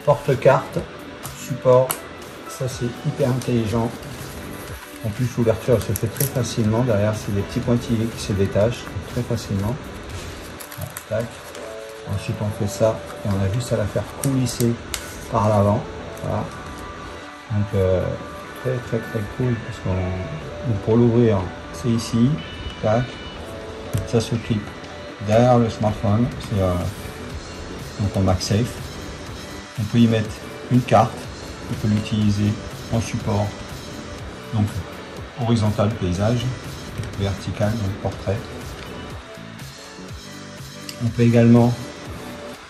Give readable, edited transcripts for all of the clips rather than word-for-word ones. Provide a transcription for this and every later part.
porte-carte, support, ça c'est hyper intelligent. En plus l'ouverture se fait très facilement, derrière c'est des petits pointillés qui se détachent très facilement. Voilà, tac. Ensuite on fait ça et on a juste à la faire coulisser par l'avant. Voilà. Donc très cool parce qu'on pour l'ouvrir c'est ici, tac. Ça se clip derrière le smartphone, c'est donc en MagSafe. On peut y mettre une carte, on peut l'utiliser en support, donc horizontal paysage, vertical donc portrait. On peut également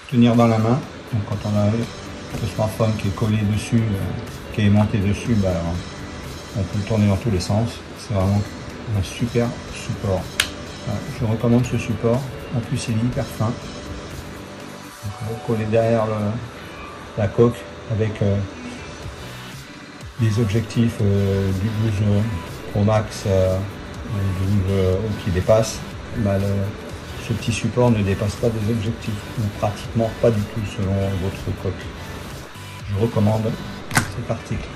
tenir dans la main, donc quand on a le smartphone qui est collé dessus, qui est aimanté dessus, bah, on peut le tourner dans tous les sens. C'est vraiment un super support. Voilà, je recommande ce support, en plus il est hyper fin. Donc, on va coller derrière la coque avec les objectifs du 12 Pro Max du 12 qui dépasse. Bah, ce petit support ne dépasse pas des objectifs, donc pratiquement pas du tout selon votre coque. Je recommande cet article.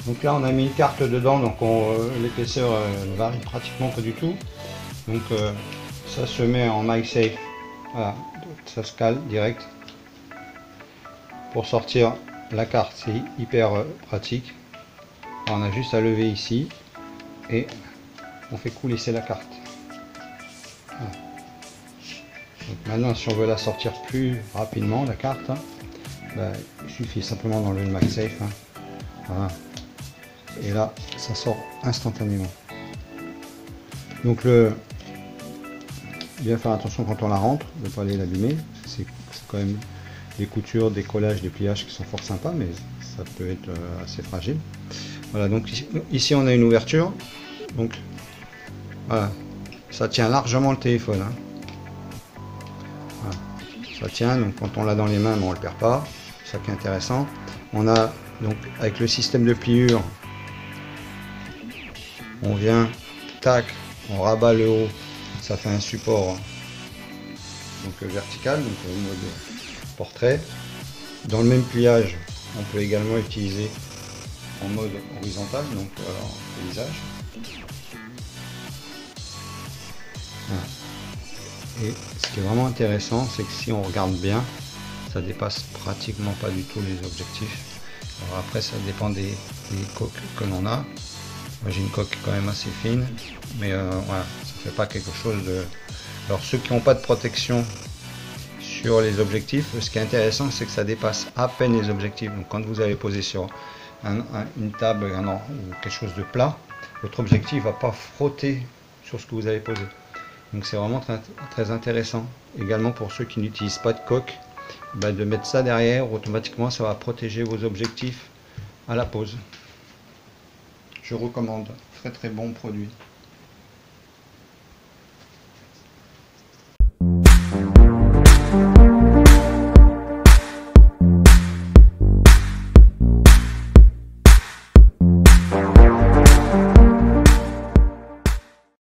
Donc là on a mis une carte dedans, donc l'épaisseur ne varie pratiquement pas du tout. Donc ça se met en MagSafe, voilà, ça se cale direct. Pour sortir la carte c'est hyper pratique. Alors, on a juste à lever ici et on fait coulisser la carte. Voilà. Donc maintenant si on veut la sortir plus rapidement la carte, bah, il suffit simplement d'enlever le MagSafe. Voilà. Et là ça sort instantanément. Donc bien faire attention quand on la rentre de ne pas aller l'abîmer, c'est quand même des coutures, des collages, des pliages qui sont fort sympas, mais ça peut être assez fragile. Voilà, donc ici on a une ouverture, donc voilà, ça tient largement le téléphone, hein. Voilà. Ça tient, donc quand on l'a dans les mains, on ne le perd pas, c'est ça qui est intéressant. On a donc avec le système de pliure, on vient, tac, on rabat le haut, ça fait un support donc vertical, donc au mode portrait. Dans le même pliage, on peut également utiliser en mode horizontal, donc en paysage. Voilà. Et ce qui est vraiment intéressant, c'est que si on regarde bien, ça dépasse pratiquement pas du tout les objectifs. Alors après, ça dépend des coques que l'on a. Moi j'ai une coque quand même assez fine, mais voilà, ça fait pas quelque chose de... Alors ceux qui n'ont pas de protection sur les objectifs, ce qui est intéressant c'est que ça dépasse à peine les objectifs. Donc quand vous allez poser sur une table ou quelque chose de plat, votre objectif va pas frotter sur ce que vous avez posé. Donc c'est vraiment très intéressant. Également pour ceux qui n'utilisent pas de coque, bah, de mettre ça derrière, automatiquement ça va protéger vos objectifs à la pose. Je recommande, très bon produit.